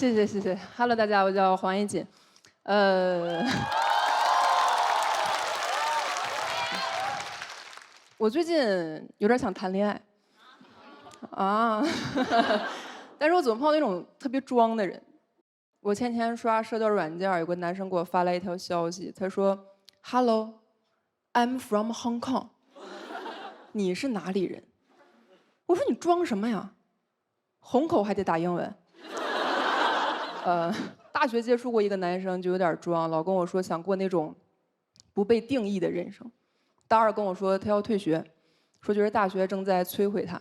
谢谢谢谢，Hello，大家，我叫黄一锦，呃，我最近有点想谈恋爱啊，但是我总碰到那种特别装的人。我前天刷社交软件，有个男生给我发来一条消息，他说：“Hello，I'm from Hong Kong。你是哪里人？”我说：“你装什么呀？虹口还得打英文。”大学接触过一个男生，就有点装，老跟我说想过那种不被定义的人生。大二跟我说他要退学，说觉得大学正在摧毁他。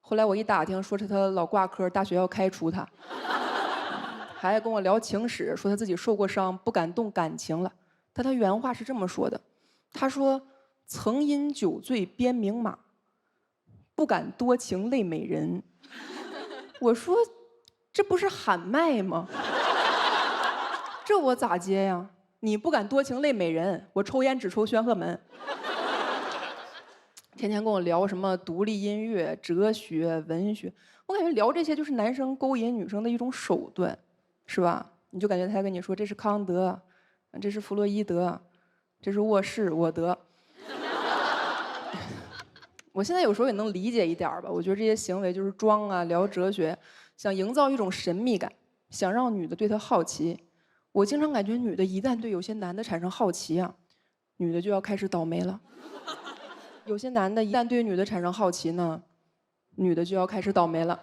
后来我一打听，说是他老挂科，大学要开除他。还跟我聊情史，说他自己受过伤，不敢动感情了。但他原话是这么说的：“他说曾因酒醉鞭名马，不敢多情泪美人。”我说：“这不是喊麦吗？这我咋接呀？你不敢多情泪美人，我抽烟只抽宣赫门。”天天跟我聊什么独立音乐、哲学、文学，我感觉聊这些就是男生勾引女生的一种手段，是吧？你就感觉他跟你说这是康德，这是弗洛伊德，这是沃氏、我德。我现在有时候也能理解一点吧，我觉得这些行为就是装啊，聊哲学，想营造一种神秘感，想让女的对他好奇。我经常感觉女的一旦对有些男的产生好奇啊，女的就要开始倒霉了。有些男的一旦对女的产生好奇呢，女的就要开始倒霉了。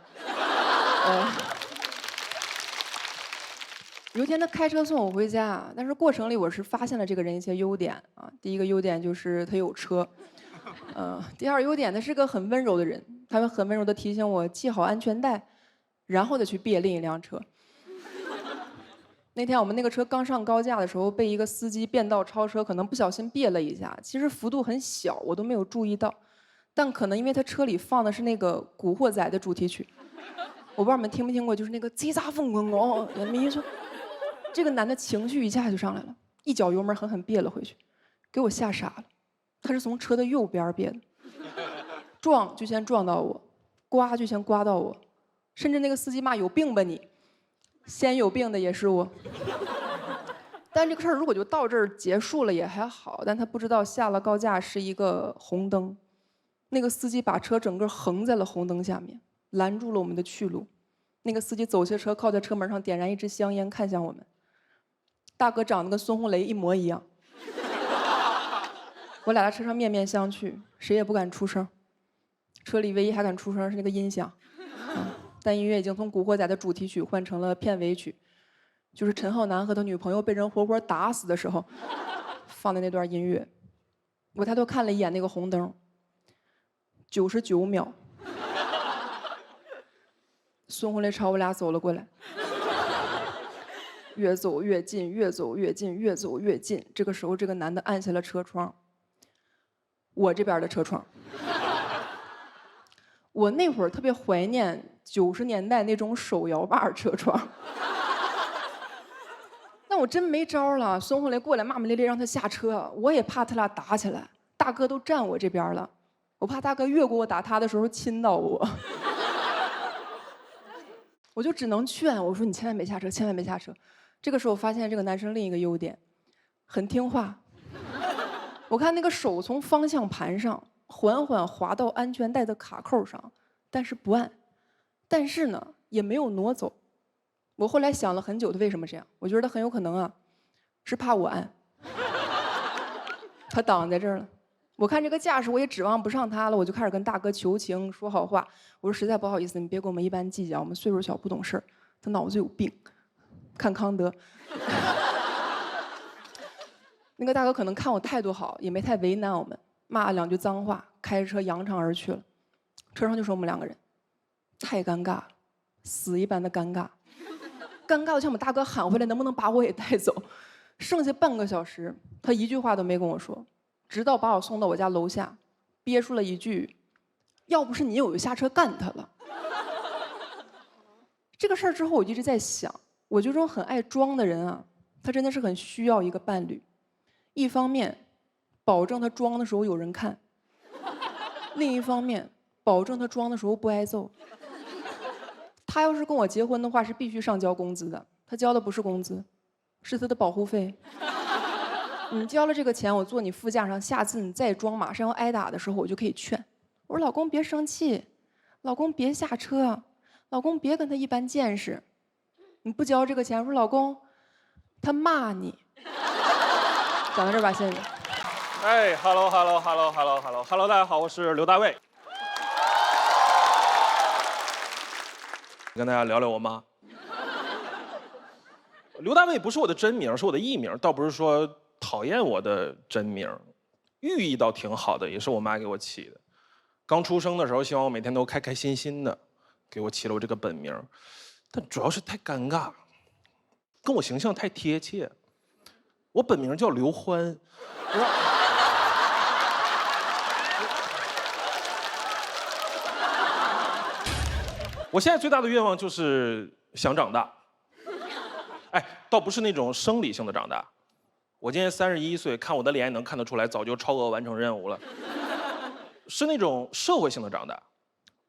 有一天他开车送我回家，但是过程里我是发现了这个人一些优点啊。第一个优点就是他有车，第二优点他是个很温柔的人，他会很温柔的提醒我系好安全带，然后再去别另一辆车。那天我们那个车刚上高架的时候，被一个司机变道超车，可能不小心别了一下，其实幅度很小，我都没有注意到。但可能因为他车里放的是那个《古惑仔》的主题曲，我不知道你们听没听过，就是那个“叽喳风滚哦”，没错。这个男的情绪一下就上来了，一脚油门狠狠别了回去，给我吓傻了。他是从车的右边别的，撞就先撞到我，刮就先刮到我，甚至那个司机骂有病吧你，先有病的也是我。但这个事儿如果就到这儿结束了也还好，但他不知道下了高架是一个红灯，那个司机把车整个横在了红灯下面，拦住了我们的去路。那个司机走下车，靠在车门上点燃一支香烟，看向我们。大哥长得跟孙红雷一模一样。我俩在车上面面相觑，谁也不敢出声。车里唯一还敢出声是那个音响，但音乐已经从《古惑仔》的主题曲换成了片尾曲，就是陈浩南和他女朋友被人活活打死的时候放的那段音乐。我抬头看了一眼那个红灯，99秒，孙红雷朝我俩走了过来。越走越近，越走越近，越走越近。这个时候，这个男的按下了车窗，我这边的车窗。我那会儿特别怀念90年代那种手摇把车窗。那我真没招了，孙红雷过来骂骂咧咧让他下车，我也怕他俩打起来。大哥都站我这边了，我怕大哥越过我打他的时候亲到我。我就只能劝我说：“你千万别下车，千万别下车。”这个时候我发现这个男生另一个优点，很听话。我看那个手从方向盘上缓缓滑到安全带的卡扣上，但是不按，但是呢也没有挪走。我后来想了很久，他为什么这样？我觉得他很有可能啊，是怕我按，他挡在这儿了。我看这个架势，我也指望不上他了，我就开始跟大哥求情，说好话。我说实在不好意思，你别跟我们一般计较，我们岁数小不懂事儿，他脑子有病。看康德。那个大哥可能看我态度好，也没太为难我们，骂了2句脏话，开着车扬长而去了。车上就剩我们2个人，太尴尬了，死一般的尴尬，尴尬的向我们大哥喊回来，能不能把我也带走？剩下半个小时，他一句话都没跟我说，直到把我送到我家楼下，憋出了一句：“要不是你，我就下车干他了。”这个事儿之后，我一直在想，我觉得这种很爱装的人啊，他真的是很需要一个伴侣。一方面，保证他装的时候有人看；另一方面，保证他装的时候不挨揍。他要是跟我结婚的话，是必须上交工资的。他交的不是工资，是他的保护费。你交了这个钱，我坐你副驾上，下次你再装马上要挨打的时候，我就可以劝我说：“老公别生气，老公别下车，老公别跟他一般见识。你不交这个钱，我说老公，他骂你。”讲到这儿吧，谢谢你。哎，hello，大家好，我是刘大卫。跟大家聊聊我妈。刘大卫不是我的真名，是我的艺名，倒不是说讨厌我的真名，寓意倒挺好的，也是我妈给我起的。刚出生的时候，希望我每天都开开心心的，给我起了我这个本名，但主要是太尴尬，跟我形象太贴切。我本名叫刘欢，我现在最大的愿望就是想长大。哎，倒不是那种生理性的长大。我今年31岁，看我的脸也能看得出来，早就超额完成任务了。是那种社会性的长大。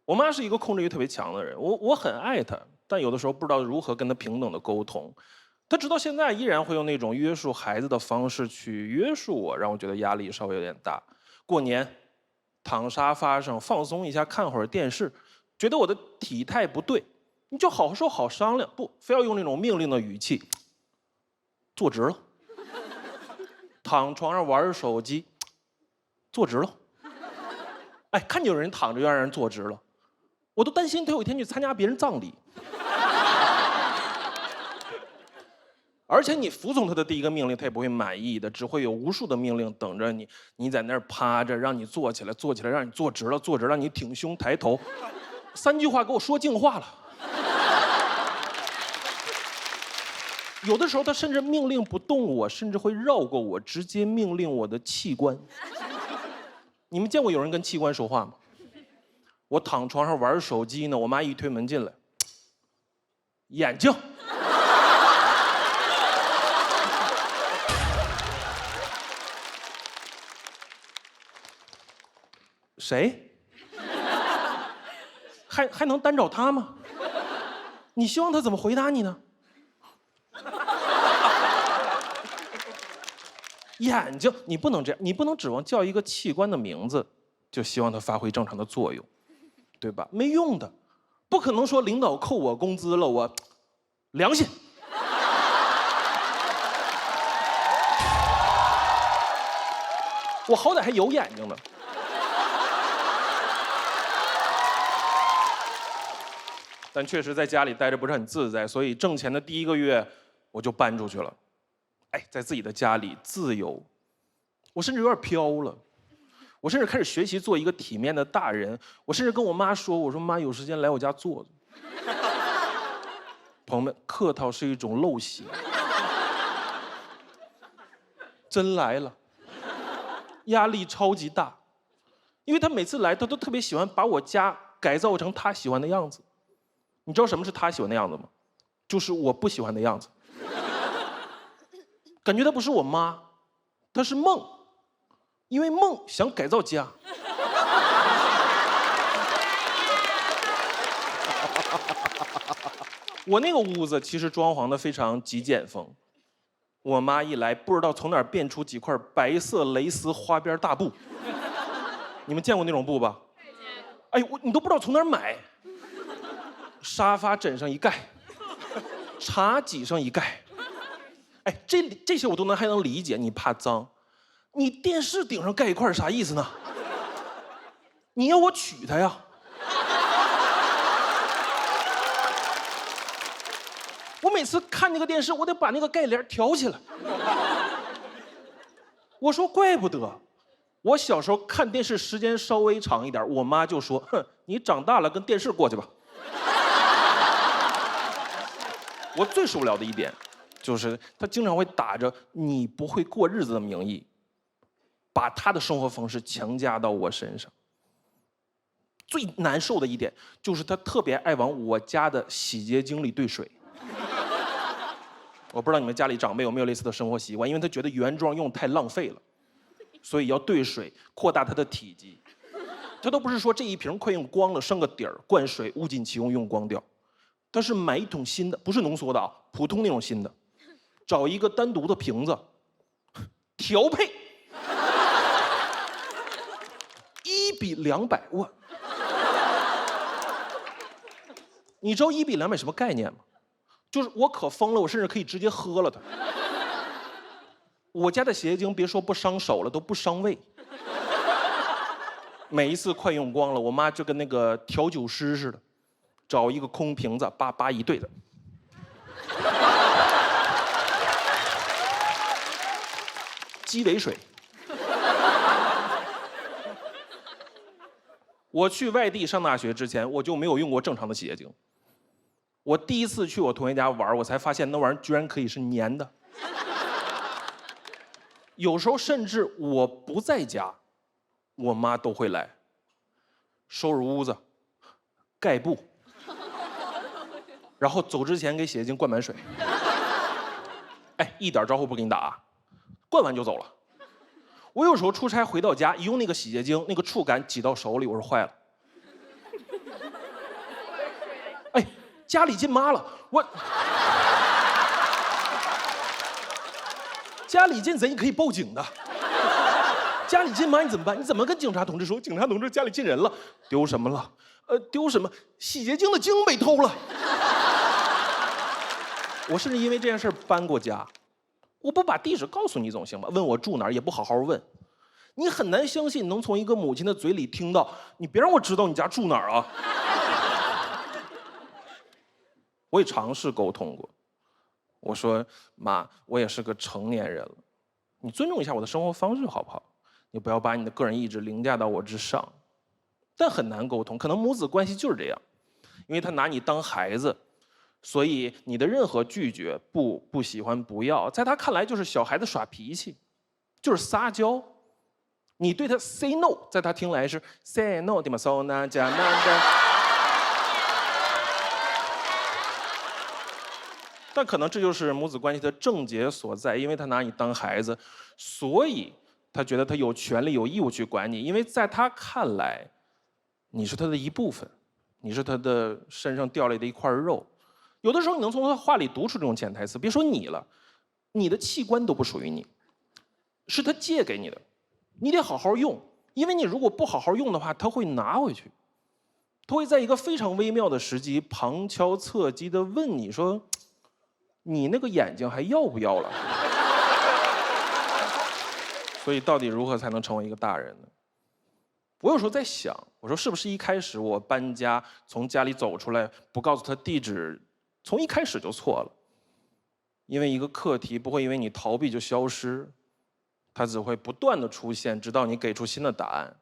我妈是一个控制欲特别强的人，我很爱她，但有的时候不知道如何跟她平等的沟通。她直到现在依然会用那种约束孩子的方式去约束我，让我觉得压力稍微有点大。过年，躺沙发上放松一下，看会儿电视，觉得我的体态不对，你就好好说好商量，不非要用那种命令的语气。坐直了。躺床上玩手机，坐直了。哎，看见有人躺着就让人坐直了，我都担心他有一天去参加别人葬礼。而且你服从他的第一个命令，他也不会满意的，只会有无数的命令等着你。你在那儿趴着，让你坐起来，坐起来，让你坐直了，坐直，让你挺胸抬头，3句话给我说净话了。有的时候他甚至命令不动我，甚至会绕过我，直接命令我的器官。你们见过有人跟器官说话吗？我躺床上玩手机呢，我妈一推门进来，眼睛。谁？还能单找他吗？你希望他怎么回答你呢？眼睛，你不能这样，你不能指望叫一个器官的名字，就希望它发挥正常的作用，对吧？没用的，不可能说领导扣我工资了，我良心。我好歹还有眼睛呢。但确实在家里待着不是很自在，所以挣钱的第1个月我就搬出去了。哎，在自己的家里自由，我甚至有点飘了。我甚至开始学习做一个体面的大人。我甚至跟我妈说：“我说妈，有时间来我家坐坐。”朋友们，客套是一种陋习。真来了，压力超级大，因为他每次来，他都特别喜欢把我家改造成他喜欢的样子。你知道什么是他喜欢的样子吗？就是我不喜欢的样子。感觉她不是我妈，她是梦，因为梦想改造家。我那个屋子其实装潢的非常极简风。我妈一来，不知道从哪儿变出几块白色蕾丝花边大布。你们见过那种布吧？哎，你都不知道从哪儿买。沙发枕上一盖，茶几上一盖。哎，这些我都还能理解，你怕脏，你电视顶上盖一块啥意思呢？你要我娶她呀？我每次看那个电视，我得把那个盖帘挑起来。我说怪不得，我小时候看电视时间稍微长一点，我妈就说：“哼，你长大了跟电视过去吧。”我最受不了的一点。就是他经常会打着你不会过日子的名义，把他的生活方式强加到我身上。最难受的一点就是他特别爱往我家的洗洁精里兑水。我不知道你们家里长辈有没有类似的生活习惯，因为他觉得原装用太浪费了，所以要兑水扩大它的体积。他都不是说这一瓶快用光了，剩个底儿，灌水物尽其用，用光掉。他是买一桶新的，不是浓缩的啊，普通那种新的，找一个单独的瓶子，调配1比200，你知道1比200什么概念吗？就是我可疯了，我甚至可以直接喝了它。我家的洗洁精别说不伤手了，都不伤胃。每一次快用光了，我妈就跟那个调酒师似的，找一个空瓶子，叭叭一对的。鸡尾水。我去外地上大学之前，我就没有用过正常的洗洁精。我第一次去我同学家玩，我才发现那玩意儿居然可以是粘的。有时候甚至我不在家，我妈都会来收拾屋子、盖布，然后走之前给洗洁精灌满水。哎，一点招呼不给你打，灌完就走了。我有时候出差回到家，一用那个洗洁精，那个触感挤到手里，我说坏了。哎，家里进妈了，家里进贼你可以报警的。家里进妈你怎么办？你怎么跟警察同志说？警察同志，家里进人了，丢什么了？丢什么？洗洁精的精被偷了。我甚至因为这件事搬过家。我不把地址告诉你总行吧？问我住哪儿也不好好问，你很难相信能从一个母亲的嘴里听到你别让我知道你家住哪儿啊。我也尝试沟通过，我说妈，我也是个成年人了，你尊重一下我的生活方式好不好？你不要把你的个人意志凌驾到我之上。但很难沟通，可能母子关系就是这样，因为他拿你当孩子。所以你的任何拒绝、不喜欢、不要，在他看来就是小孩子耍脾气，就是撒娇。你对他 say no， 在他听来是 say no 的嘛 so 那加那的。但可能这就是母子关系的症结所在，因为他拿你当孩子，所以他觉得他有权利、有义务去管你，因为在他看来，你是他的一部分，你是他的身上掉下来的一块肉。有的时候你能从他话里读出这种潜台词，别说你了，你的器官都不属于你，是他借给你的，你得好好用，因为你如果不好好用的话，他会拿回去，他会在一个非常微妙的时机，旁敲侧击地问你说，你那个眼睛还要不要了？所以到底如何才能成为一个大人呢？我有时候在想，我说是不是一开始我搬家从家里走出来，不告诉他地址，从一开始就错了。因为一个课题不会因为你逃避就消失，它只会不断的出现，直到你给出新的答案。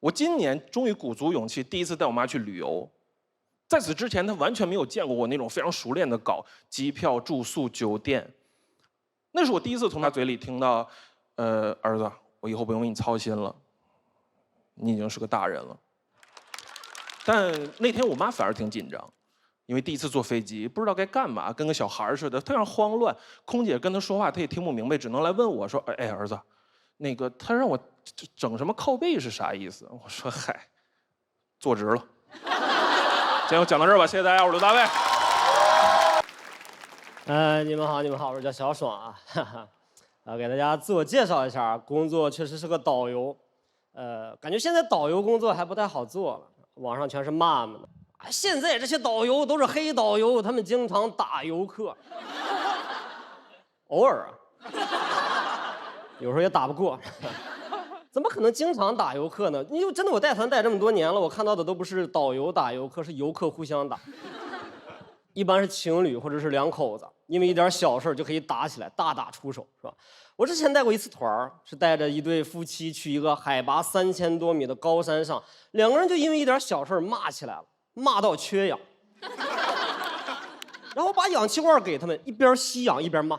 我今年终于鼓足勇气，第一次带我妈去旅游。在此之前，她完全没有见过我那种非常熟练的搞机票、住宿、酒店。那是我第一次从她嘴里听到，儿子，我以后不用为你操心了，你已经是个大人了。但那天我妈反而挺紧张，因为第一次坐飞机，不知道该干嘛，跟个小孩似的，非常慌乱。空姐跟她说话，她也听不明白，只能来问我说：“哎，儿子，那个她让我整什么靠背是啥意思？”我说：“嗨，坐直了。”今天我讲到这儿吧，谢谢大家，我是刘大卫。你们好，你们好，我叫小爽啊，给大家自我介绍一下，工作确实是个导游，感觉现在导游工作还不太好做了，网上全是骂们的。现在这些导游都是黑导游，他们经常打游客，偶尔有时候也打不过。怎么可能经常打游客呢？因为真的我带团带这么多年了，我看到的都不是导游打游客，是游客互相打。一般是情侣或者是两口子，因为一点小事就可以打起来，大打出手，是吧？我之前带过一次团，是带着一对夫妻去一个海拔3000多米的高山上，两个人就因为一点小事骂起来了，骂到缺氧。然后把氧气罐给他们，一边吸氧一边骂。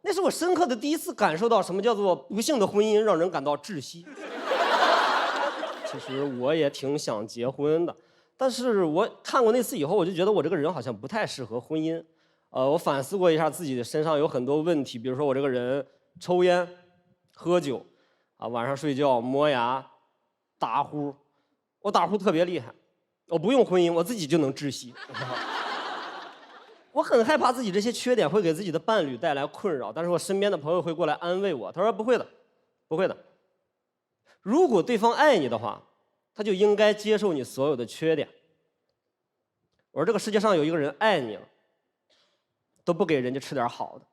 那是我深刻的第一次感受到什么叫做不幸的婚姻让人感到窒息。其实我也挺想结婚的，但是我看过那次以后，我就觉得我这个人好像不太适合婚姻。我反思过一下自己的身上有很多问题，比如说我这个人抽烟、喝酒，晚上睡觉磨牙、打呼，我打呼特别厉害，我不用婚姻，我自己就能窒息。我很害怕自己这些缺点会给自己的伴侣带来困扰，但是我身边的朋友会过来安慰我，他说不会的，不会的。如果对方爱你的话，他就应该接受你所有的缺点。我说这个世界上有一个人爱你了，都不给人家吃点好的。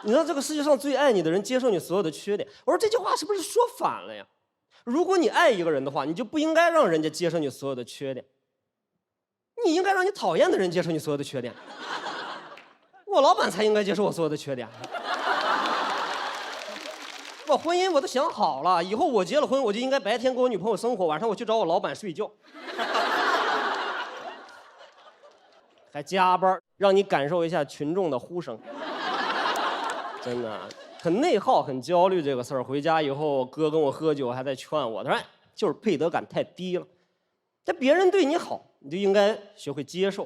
你知道这个世界上最爱你的人接受你所有的缺点。我说这句话是不是说反了呀？如果你爱一个人的话，你就不应该让人家接受你所有的缺点，你应该让你讨厌的人接受你所有的缺点。我老板才应该接受我所有的缺点。我婚姻我都想好了，以后我结了婚，我就应该白天跟我女朋友生活，晚上我去找我老板睡觉，还加班，让你感受一下群众的呼声。真的很内耗，很焦虑这个事儿。回家以后，哥跟我喝酒，还在劝我，他说：“就是配得感太低了。但别人对你好，你就应该学会接受，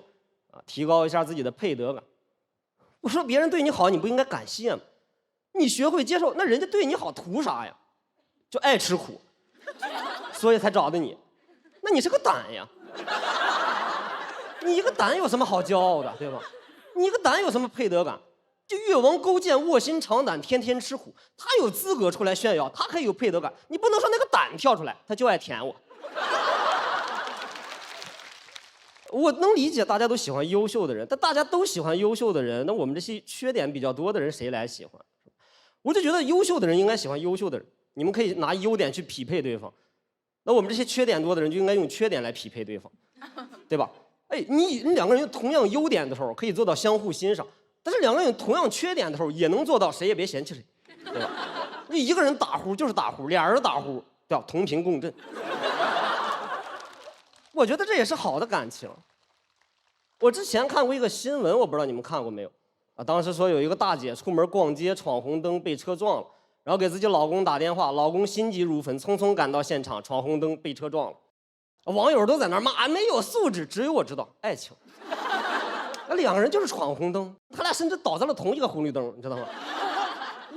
啊，提高一下自己的配得感。”我说：“别人对你好，你不应该感谢吗？你学会接受，那人家对你好图啥呀？就爱吃苦，所以才找的你。那你是个胆呀！你一个胆有什么好骄傲的，对吧？你一个胆有什么配得感？”就越王勾践卧薪尝胆，天天吃苦，他有资格出来炫耀，他可以有配得感。你不能说那个胆跳出来，他就爱舔我。我能理解大家都喜欢优秀的人，但大家都喜欢优秀的人，那我们这些缺点比较多的人谁来喜欢？我就觉得优秀的人应该喜欢优秀的人，你们可以拿优点去匹配对方。那我们这些缺点多的人就应该用缺点来匹配对方，对吧？哎，你两个人有同样优点的时候，可以做到相互欣赏。但是两个人有同样缺点的时候，也能做到谁也别嫌弃谁，对吧？你一个人打呼就是打呼，俩人打呼，对吧？同频共振。我觉得这也是好的感情。我之前看过一个新闻，我不知道你们看过没有？啊，当时说有一个大姐出门逛街闯红灯被车撞了，然后给自己老公打电话，老公心急如焚，匆匆赶到现场，闯红灯被车撞了。网友都在那儿骂，没有素质，只有我知道爱情。那两个人就是闯红灯，他俩甚至倒在了同一个红绿灯，你知道吗？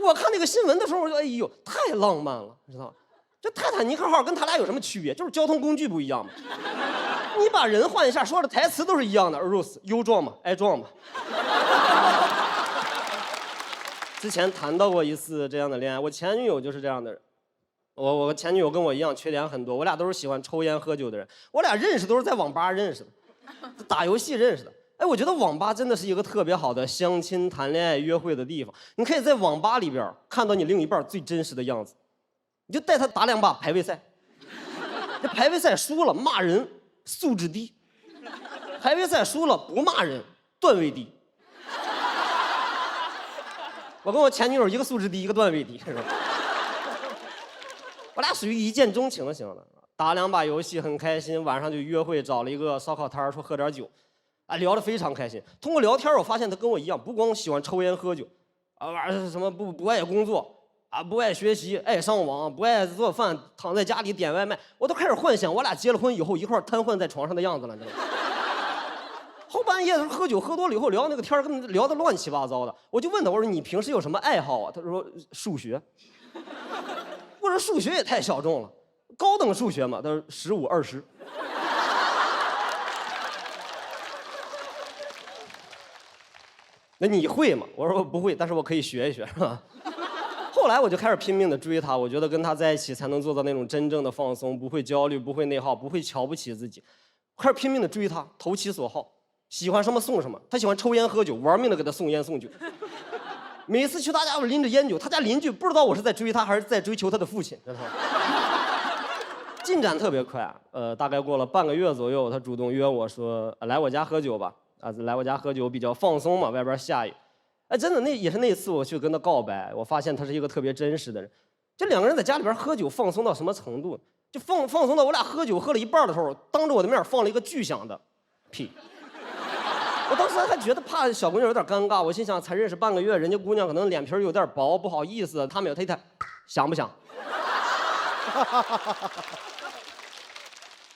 我看那个新闻的时候，我就哎呦，太浪漫了，你知道吗？这泰坦尼克号跟他俩有什么区别？就是交通工具不一样嘛。你把人换一下，说的台词都是一样的。Rose， 优撞嘛，爱撞嘛。之前谈到过一次这样的恋爱，我前女友就是这样的人。我前女友跟我一样，缺点很多，我俩都是喜欢抽烟喝酒的人。我俩认识都是在网吧认识的，打游戏认识的。哎，我觉得网吧真的是一个特别好的相亲、谈恋爱、约会的地方。你可以在网吧里边看到你另一半最真实的样子，你就带他打2把排位赛。这排位赛输了骂人，素质低；排位赛输了不骂人，段位低。我跟我前女友一个素质低，一个段位低，是吧？我俩属于一见钟情型的，打2把游戏很开心，晚上就约会，找了一个烧烤摊说喝点酒。啊，聊得非常开心。通过聊天，我发现他跟我一样，不光喜欢抽烟喝酒，啊，什么不爱工作，啊，不爱学习，爱上网，不爱做饭，躺在家里点外卖。我都开始幻想我俩结了婚以后一块瘫痪在床上的样子了，你知道吗？后半夜的时候喝酒喝多了以后聊那个天，跟聊得乱七八糟的。我就问他，我说你平时有什么爱好啊？他说数学。我说数学也太小众了，高等数学嘛。他说15、20。那你会吗？我说我不会，但是我可以学一学，是吧？后来我就开始拼命的追他，我觉得跟他在一起才能做到那种真正的放松，不会焦虑，不会内耗，不会瞧不起自己。开始拼命的追他，投其所好，喜欢什么送什么。他喜欢抽烟喝酒，玩命的给他送烟送酒。每次去他家我拎着烟酒，他家邻居不知道我是在追他还是在追求他的父亲，知道吗？进展特别快，大概过了半个月左右，他主动约我说来我家喝酒吧。啊，来我家喝酒比较放松嘛，外边下雨，哎，真的那也是那次我去跟他告白，我发现他是一个特别真实的人。这两个人在家里边喝酒放松到什么程度？就放松到我俩喝酒喝了一半的时候，当着我的面放了一个巨响的屁。我当时还觉得怕小姑娘有点尴尬，我心想才认识半个月，人家姑娘可能脸皮有点薄，不好意思。他没有，他一看，响不响？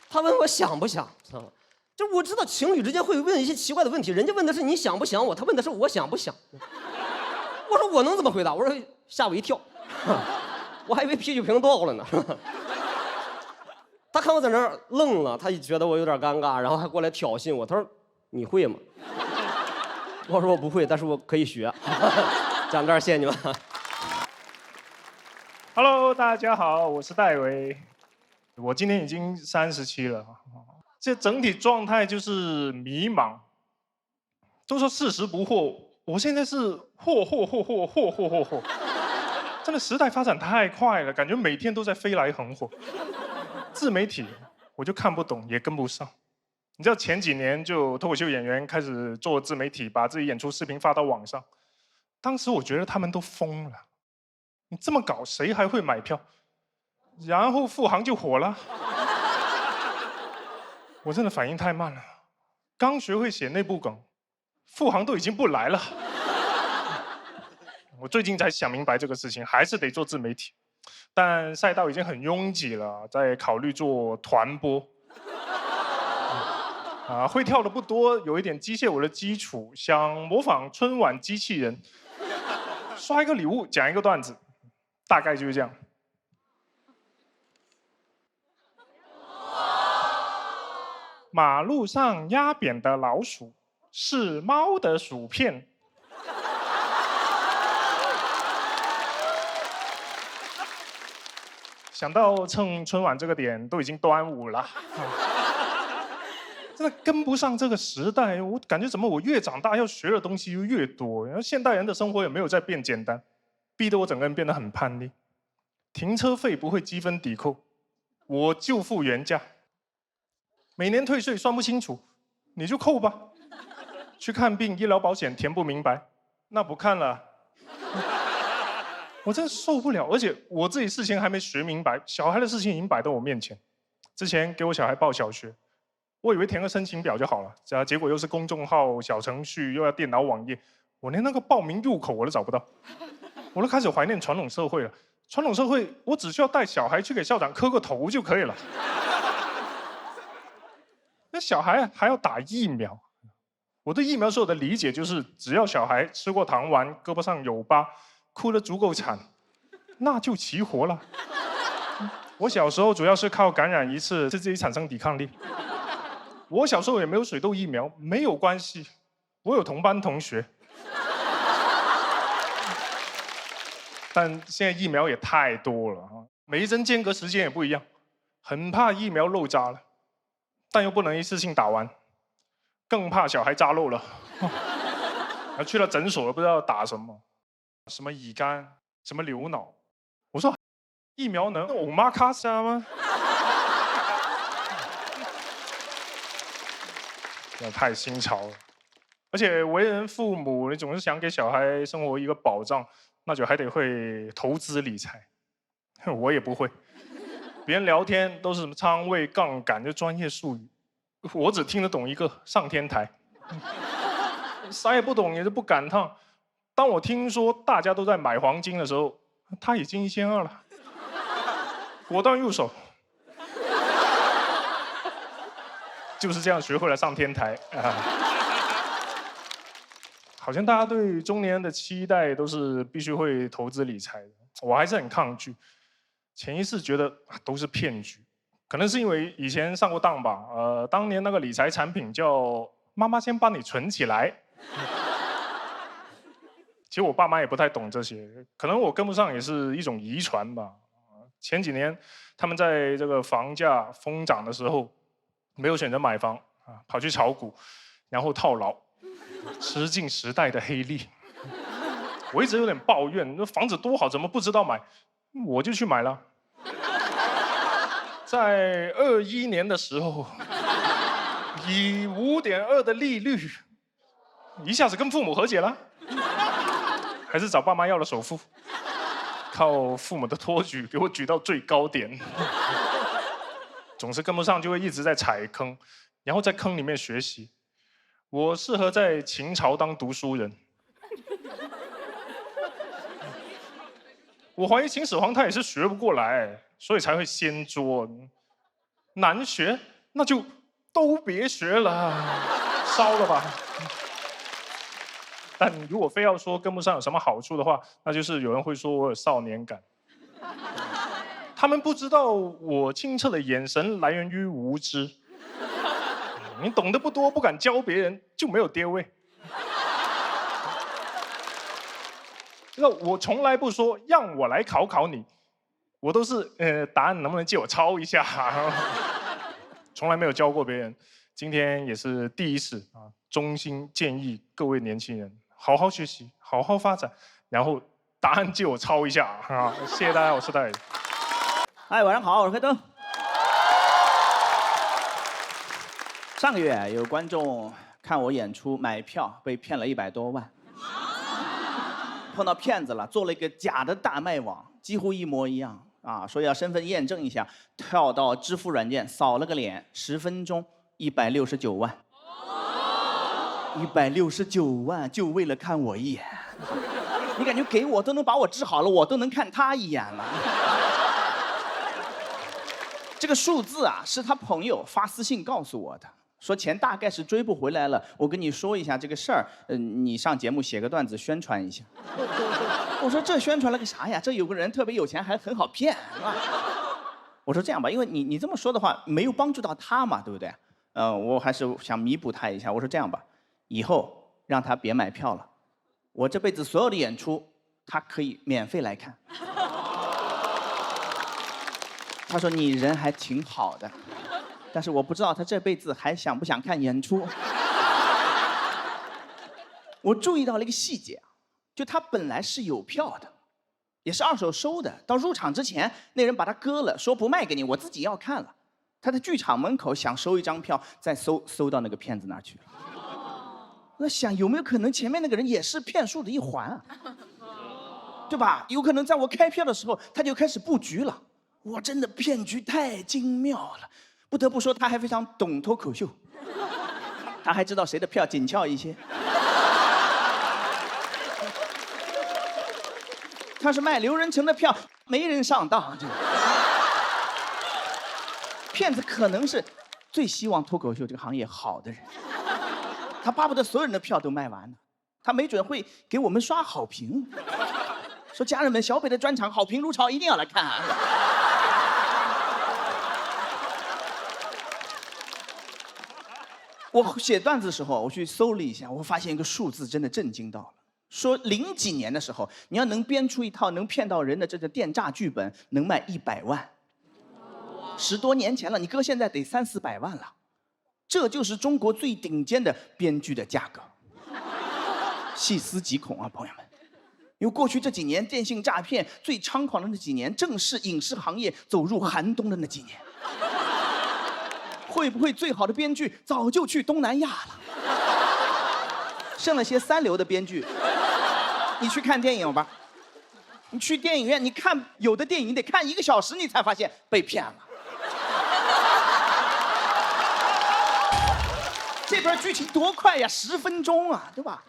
他问我响不响，知道吗？就我知道情侣之间会问一些奇怪的问题，人家问的是你想不想我，他问的是我想不想。我说我能怎么回答？我说吓我一跳，我还以为啤酒瓶倒了呢。他看我在那儿愣了，他觉得我有点尴尬，然后还过来挑衅我。他说：“你会吗？”我说：“我不会，但是我可以学。”讲这儿，谢谢你们。Hello， 大家好，我是戴维，我今年已经37了，这整体状态就是迷茫。都说40不惑，我现在是惑，真的时代发展太快了，感觉每天都在飞来横祸。自媒体我就看不懂，也跟不上。你知道前几年就脱口秀演员开始做自媒体，把自己演出视频发到网上，当时我觉得他们都疯了。你这么搞，谁还会买票？然后付航就火了。我真的反应太慢了，刚学会写内部梗，付航都已经不来了。我最近才想明白这个事情，还是得做自媒体。但赛道已经很拥挤了，在考虑做团播。会跳的不多，有一点机械舞的基础，想模仿春晚机器人，刷一个礼物，讲一个段子。大概就是这样。马路上压扁的老鼠是猫的薯片。想到趁春晚这个点都已经端午了，真的跟不上这个时代。我感觉怎么我越长大要学的东西就越多，然后现代人的生活也没有在变简单。逼得我整个人变得很叛逆，停车费不会积分抵扣，我就付原价。每年退税算不清楚，你就扣吧。去看病医疗保险填不明白，那不看了。我真受不了，而且我自己事情还没学明白，小孩的事情已经摆到我面前。之前给我小孩报小学，我以为填个申请表就好了，结果又是公众号、小程序，又要电脑网页，我连那个报名入口我都找不到。我都开始怀念传统社会了。传统社会，我只需要带小孩去给校长磕个头就可以了。那小孩还要打疫苗。我对疫苗所有的理解就是，只要小孩吃过糖丸，胳膊上有疤，哭得足够惨，那就齐活了。我小时候主要是靠感染一次，是自己产生抵抗力。我小时候也没有水痘疫苗，没有关系，我有同班同学。但现在疫苗也太多了啊，每一针间隔时间也不一样，很怕疫苗漏扎了，但又不能一次性打完，更怕小孩扎漏了。去了诊所不知道打什么，什么乙肝，什么流脑。我说疫苗能欧玛卡莎吗？真的太新潮了。而且为人父母，你总是想给小孩生活一个保障。那就还得会投资理财，我也不会。别人聊天都是什么仓位、杠杆，就专业术语，我只听得懂一个上天台，啥也不懂，也是不赶趟。当我听说大家都在买黄金的时候，他已经1200了，果断入手。就是这样学会了上天台啊。好像大家对中年人的期待都是必须会投资理财的，我还是很抗拒，潜意识觉得都是骗局。可能是因为以前上过当吧，当年那个理财产品叫“妈妈先帮你存起来”，其实我爸妈也不太懂这些，可能我跟不上也是一种遗传吧。前几年他们在这个房价疯涨的时候，没有选择买房啊，跑去炒股，然后套牢。吃尽时代的黑利，我一直有点抱怨，那房子多好，怎么不知道买？我就去买了。在21年的时候，以5.2的利率，一下子跟父母和解了，还是找爸妈要了首付，靠父母的托举给我举到最高点。总是跟不上，就会一直在踩坑，然后在坑里面学习。我适合在秦朝当读书人。我怀疑秦始皇他也是学不过来，所以才会掀桌。难学，那就都别学了，烧了吧。但如果非要说跟不上有什么好处的话，那就是有人会说我有少年感。他们不知道我清澈的眼神来源于无知。你懂得不多，不敢教别人，就没有爹味。那我从来不说让我来考考你，我都是答案能不能借我抄一下？从来没有教过别人，今天也是第一次啊！衷心建议各位年轻人好好学习，好好发展，然后答案借我抄一下啊！谢谢大家，我是戴伟。嗨，晚上好，我是黑灯。上个月有观众看我演出买票被骗了100多万，碰到骗子了，做了一个假的大麦网，几乎一模一样啊，说要身份验证一下，跳到支付软件扫了个脸，10分钟169万，169万就为了看我一眼，你感觉给我都能把我治好了，我都能看他一眼了。这个数字啊，是他朋友发私信告诉我的。说钱大概是追不回来了，我跟你说一下这个事儿，你上节目写个段子宣传一下。我说这宣传了个啥呀？这有个人特别有钱，还很好骗，是吧？我说这样吧，因为你这么说的话，没有帮助到他嘛，对不对？我还是想弥补他一下。我说这样吧，以后让他别买票了，我这辈子所有的演出，他可以免费来看。他说你人还挺好的。但是我不知道他这辈子还想不想看演出。我注意到了一个细节，就他本来是有票的，也是2手收的。到入场之前，那人把他割了，说不卖给你，我自己要看了。他在剧场门口想收一张票，再收到那个骗子那儿去了。那想有没有可能前面那个人也是骗术的一环啊？对吧？有可能在我开票的时候，他就开始布局了。哇，真的骗局太精妙了。不得不说，他还非常懂脱口秀，他还知道谁的票紧俏一些。他是卖刘仁成的票，没人上当。骗子可能是最希望脱口秀这个行业好的人，他巴不得所有人的票都卖完了，他没准会给我们刷好评，说家人们，小北的专场好评如潮，一定要来看啊。我写段子的时候，我去搜了一下，我发现一个数字真的震惊到了。说00几年的时候，你要能编出一套能骗到人的这个电诈剧本，能卖100万。10多年前了，你搁现在得300-400万了。这就是中国最顶尖的编剧的价格。细思极恐啊，朋友们！因为过去这几年电信诈骗最猖狂的那几年，正是影视行业走入寒冬的那几年。会不会最好的编剧早就去东南亚了？剩了些3流的编剧。你去看电影吧，你去电影院，你看有的电影得看1个小时，你才发现被骗了。这边剧情多快呀，10分钟啊，对吧？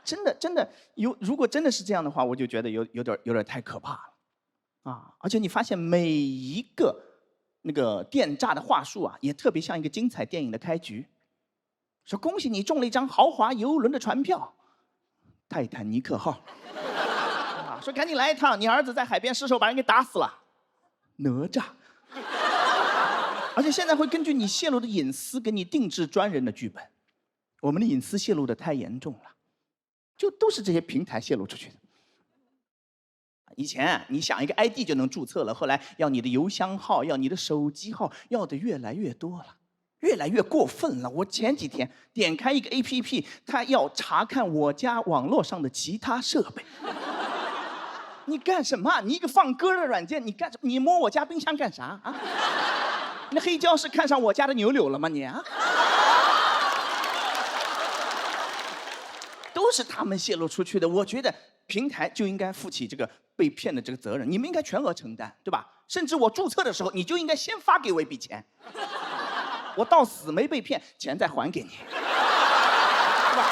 真的如果真的是这样的话，我就觉得有点太可怕了啊！而且你发现每一个那个电诈的话术啊，也特别像一个精彩电影的开局。说恭喜你中了一张豪华游轮的船票，泰坦尼克号。啊，说赶紧来一趟，你儿子在海边失手把人给打死了，哪吒。而且现在会根据你泄露的隐私给你定制专人的剧本。我们的隐私泄露的太严重了，就都是这些平台泄露出去的。以前你想一个 ID 就能注册了，后来要你的邮箱号，要你的手机号，要的越来越多了，越来越过分了。我前几天点开一个 APP， 它要查看我家网络上的其他设备。你干什么？你一个放歌的软件，你干什么？你摸我家冰箱干啥啊？那黑胶是看上我家的牛柳了吗你啊？都是他们泄露出去的。我觉得平台就应该负起这个被骗的这个责任，你们应该全额承担，对吧？甚至我注册的时候，你就应该先发给我一笔钱，我到死没被骗，钱再还给你，对吧？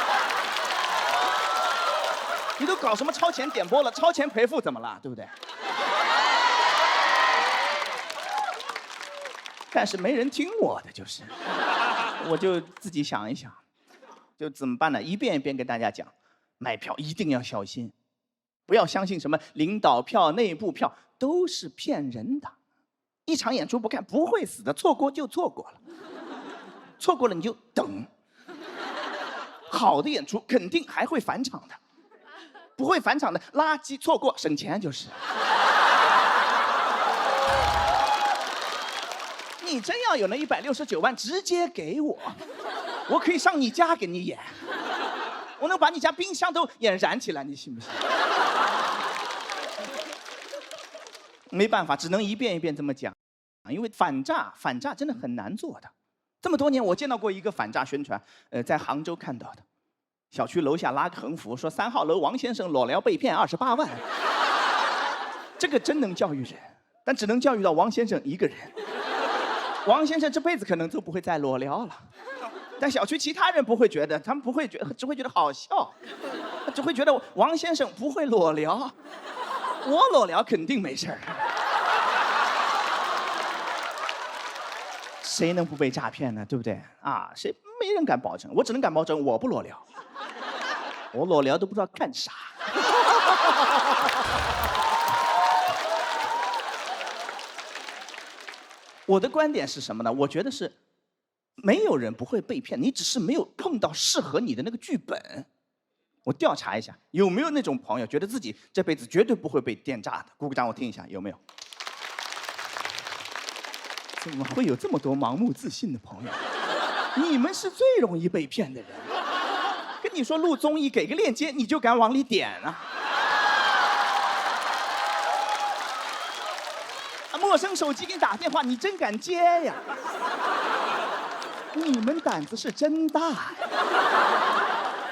你都搞什么超前点播了，超前赔付怎么了，对不对？但是没人听我的，就是，我就自己想一想。就怎么办呢？一遍一遍跟大家讲，买票一定要小心，不要相信什么领导票、内部票，都是骗人的。一场演出不看不会死的，错过就错过了，错过了你就等。好的演出肯定还会返场的，不会返场的垃圾错过省钱就是。你真要有那169万，直接给我，我可以上你家给你演，我能把你家冰箱都演燃起来，你信不信？没办法，只能一遍一遍这么讲，因为反诈真的很难做的。这么多年，我见到过一个反诈宣传，在杭州看到的，小区楼下拉个横幅说3号楼王先生裸聊被骗28万，这个真能教育人，但只能教育到王先生一个人。王先生这辈子可能都不会再裸聊了，但小区其他人不会觉得，他们不会觉得，只会觉得好笑，只会觉得王先生不会裸聊，我裸聊肯定没事儿。谁能不被诈骗呢？对不对啊？谁没人敢保证，我只能敢保证我不裸聊，我裸聊都不知道干啥。我的观点是什么呢？我觉得是，没有人不会被骗，你只是没有碰到适合你的那个剧本。我调查一下，有没有那种朋友觉得自己这辈子绝对不会被电诈的？鼓鼓掌，我听一下，有没有？怎么会有这么多盲目自信的朋友？你们是最容易被骗的人。跟你说录综艺，给个链接你就敢往里点啊！陌生手机给你打电话，你真敢接呀？你们胆子是真大呀！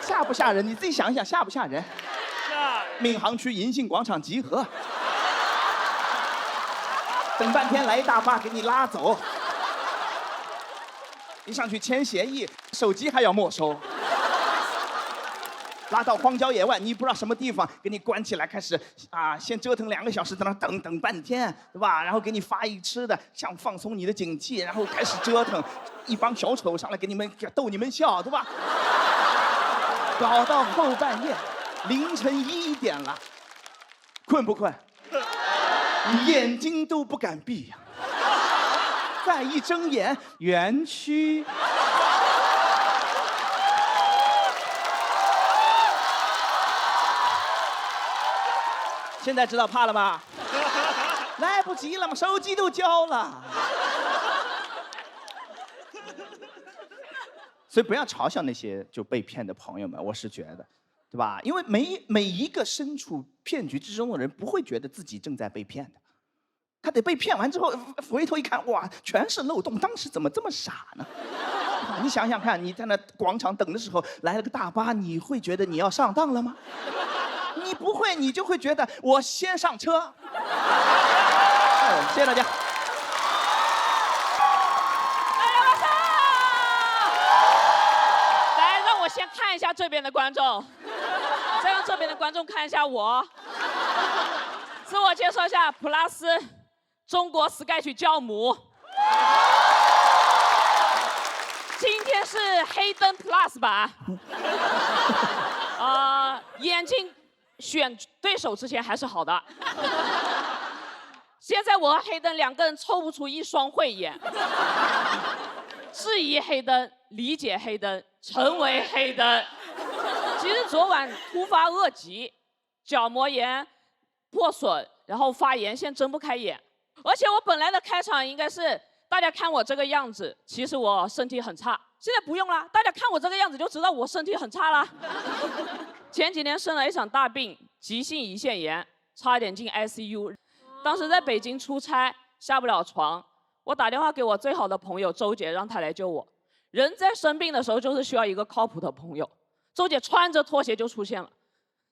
吓不吓人？你自己想一想，吓不吓人？闵行区银杏广场集合，等半天来一大巴给你拉走，一上去签协议，手机还要没收。拉到荒郊野外，你不知道什么地方，给你关起来，开始先折腾2个小时，在那等半天，对吧？然后给你发一吃的，想放松你的警惕，然后开始折腾，一帮小丑上来给你们逗你们笑，对吧？搞到后半夜，凌晨1点了，困不困？眼睛都不敢闭呀！再一睁眼，园区。现在知道怕了吧？来不及了嘛，手机都交了。所以不要嘲笑那些就被骗的朋友们，我是觉得，对吧？因为每一个身处骗局之中的人，不会觉得自己正在被骗的，他得被骗完之后回头一看，哇，全是漏洞，当时怎么这么傻呢？你想想看，你在那广场等的时候来了个大巴，你会觉得你要上当了吗？你不会，你就会觉得我先上车。谢谢大家。来，让我先看一下这边的观众，再让这边的观众看一下我。自我介绍一下，普拉斯，中国 Sketch 教母。今天是黑灯 Plus 版。眼睛选对手之前还是好的。现在我和黑灯2个人凑不出一双慧眼。质疑黑灯，理解黑灯，成为黑灯。其实昨晚突发恶疾，角膜炎破损，然后发炎，现在睁不开眼。而且我本来的开场应该是大家看我这个样子，其实我身体很差。现在不用了，大家看我这个样子就知道我身体很差了。前几年生了一场大病，急性胰腺炎，差点进 ICU。当时在北京出差，下不了床，我打电话给我最好的朋友周姐，让她来救我。人在生病的时候，就是需要一个靠谱的朋友。周姐穿着拖鞋就出现了，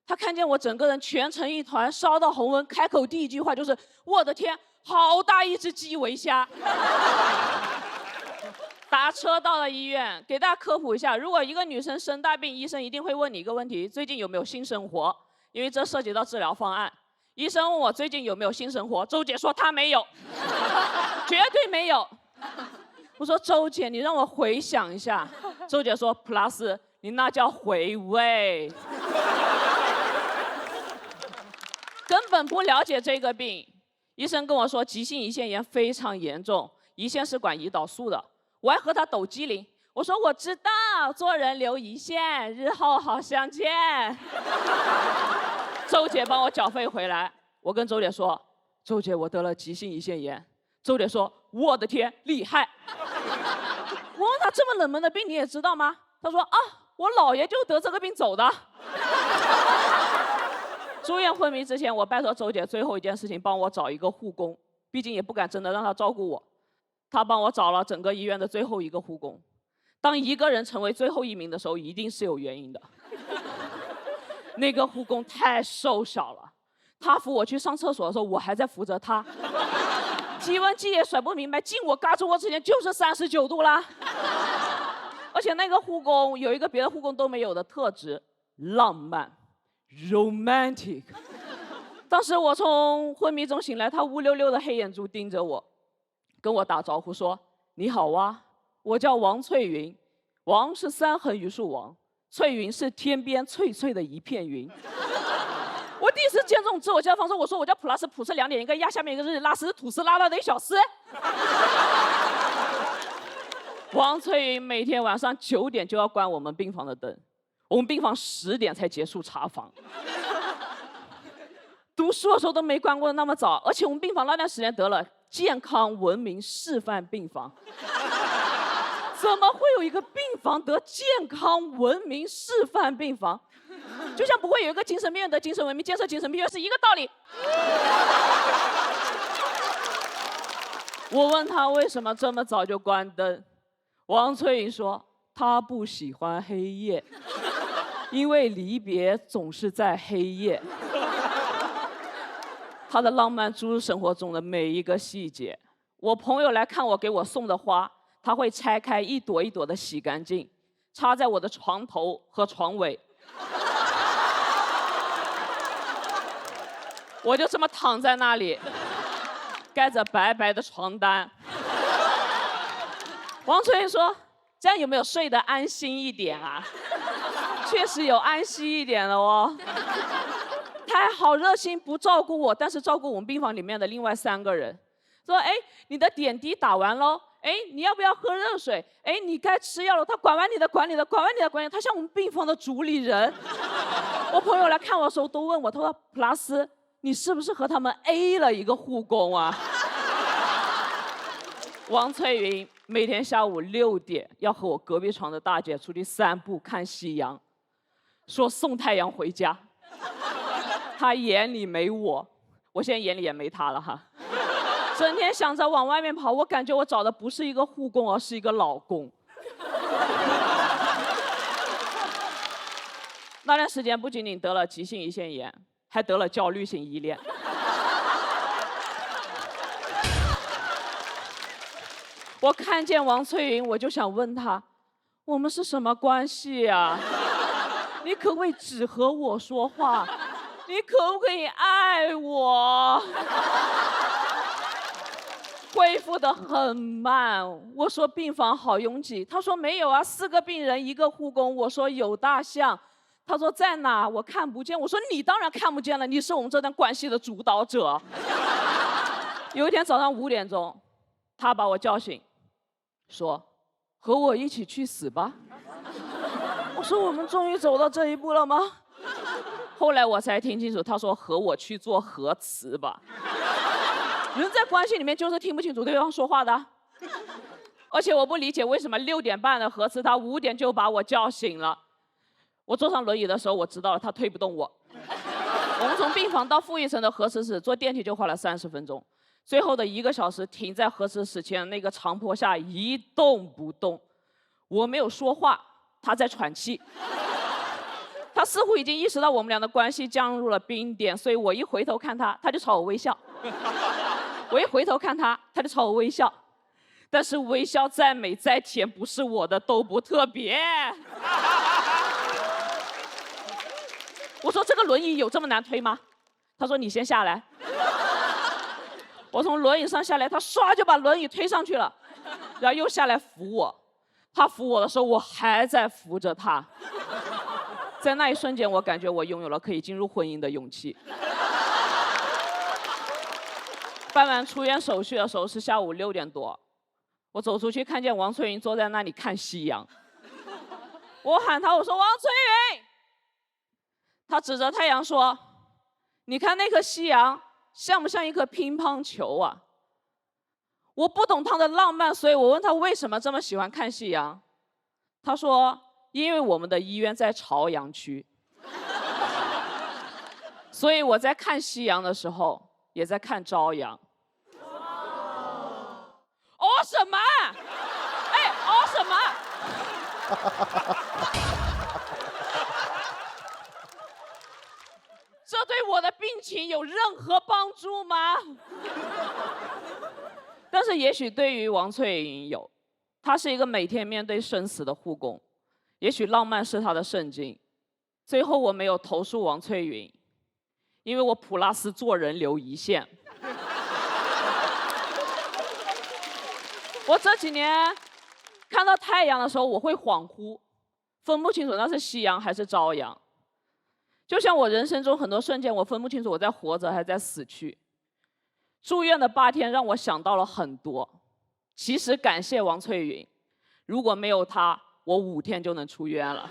她看见我整个人蜷成一团，烧到红温，开口第一句话就是：“我的天，好大一只基围虾！”打车到了医院，给大家科普一下，如果一个女生生大病，医生一定会问你一个问题：最近有没有性生活？因为这涉及到治疗方案。医生问我最近有没有性生活，周姐说她没有，绝对没有。我说周姐，你让我回想一下。周姐说普拉斯，你那叫回味。根本不了解这个病。医生跟我说急性胰腺炎非常严重，胰腺是管胰岛素的。我还和他抖机灵，我说我知道，做人留胰腺，日后好相见。周姐帮我缴费回来，我跟周姐说，周姐我得了急性胰腺炎。周姐说，我的天，厉害。我问他这么冷门的病你也知道吗？他说啊，我姥爷就得这个病走的。住院昏迷之前，我拜托周姐最后一件事情，帮我找一个护工，毕竟也不敢真的让他照顾我。他帮我找了整个医院的最后一个护工。当一个人成为最后一名的时候，一定是有原因的。那个护工太瘦小了，他扶我去上厕所的时候，我还在扶着他。体温计也甩不明白，进我嘎吱窝之前就是39度啦。而且那个护工有一个别的护工都没有的特质，浪漫 ，romantic。当时我从昏迷中醒来，他乌溜溜的黑眼珠盯着我，跟我打招呼说：“你好啊，我叫王翠云，王是3横榆树王，翠云是天边翠翠的一片云。”我第一次见这种自我介绍方式，我说我叫普拉斯，普是2点一个亚，下面一个日，拉斯吐司拉拉的一小丝。王翠云每天晚上9点就要关我们病房的灯，我们病房10点才结束查房。读书的时候都没关过那么早，而且我们病房那段时间得了健康文明示范病房。怎么会有一个病房得健康文明示范病房？就像不会有一个精神病院得精神文明建设精神病院是一个道理。我问他为什么这么早就关灯，王翠云说他不喜欢黑夜，因为离别总是在黑夜。他的浪漫注入生活中的每一个细节。我朋友来看我给我送的花，他会拆开一朵一朵的洗干净，插在我的床头和床尾。我就这么躺在那里，盖着白白的床单。王翠云说：“这样有没有睡得安心一点啊？”确实有安心一点了哦。他还好热心，不照顾我，但是照顾我们病房里面的另外3个人。说：“哎，你的点滴打完喽。哎，你要不要喝热水？哎，你该吃药了。”他管完你的，管你的，管完你的，管你的。他像我们病房的主理人。我朋友来看我的时候都问我，他说：“普拉斯，你是不是和他们 A 了一个护工啊？”王翠云每天下午6点要和我隔壁床的大姐出去散步看夕阳，说送太阳回家。她眼里没我，我现在眼里也没她了哈。整天想着往外面跑，我感觉我找的不是一个护工，而是一个老公。那段时间不仅仅得了急性胰腺炎，还得了焦虑性依恋。我看见王翠云，我就想问她，我们是什么关系呀？你可不可以只和我说话？你可不可以爱我？恢复得很慢。我说病房好拥挤，他说没有啊，4个病人1个护工。我说有大象，他说在哪？我看不见。我说你当然看不见了，你是我们这段关系的主导者。有一天早上5点钟，他把我叫醒，说和我一起去死吧。我说我们终于走到这一步了吗？后来我才听清楚，他说和我去做核磁吧。人在关系里面就是听不清楚对方说话的。而且我不理解为什么6点半的核磁，他5点就把我叫醒了。我坐上轮椅的时候，我知道了他推不动我。我们从病房到负1层的核磁室，坐电梯就花了30分钟。最后的1个小时停在核磁室前那个长坡下一动不动。我没有说话，他在喘气。他似乎已经意识到我们俩的关系降入了冰点，所以我一回头看他，他就朝我微笑。我一回头看他，他就朝我微笑。但是微笑再美再甜，不是我的都不特别。我说这个轮椅有这么难推吗？他说你先下来。我从轮椅上下来，他唰就把轮椅推上去了，然后又下来扶我。他扶我的时候，我还在扶着他。在那一瞬间，我感觉我拥有了可以进入婚姻的勇气。办完出院手续的时候是下午6点多，我走出去看见王翠云坐在那里看夕阳。我喊她，我说王翠云，她指着太阳说：“你看那颗夕阳像不像一颗乒乓球啊？”我不懂她的浪漫，所以我问她为什么这么喜欢看夕阳。她说：“因为我们的医院在朝阳区，所以我在看夕阳的时候也在看朝阳。”哦什么？哎，哦什么？这对我的病情有任何帮助吗？但是也许对于王翠云有，她是一个每天面对生死的护工，也许浪漫是她的圣经。最后我没有投诉王翠云，因为我普拉斯做人留一线。我这几年看到太阳的时候，我会恍惚，分不清楚那是夕阳还是朝阳。就像我人生中很多瞬间，我分不清楚我在活着还是在死去。住院的8天让我想到了很多。其实感谢王翠云，如果没有她，我5天就能出院了。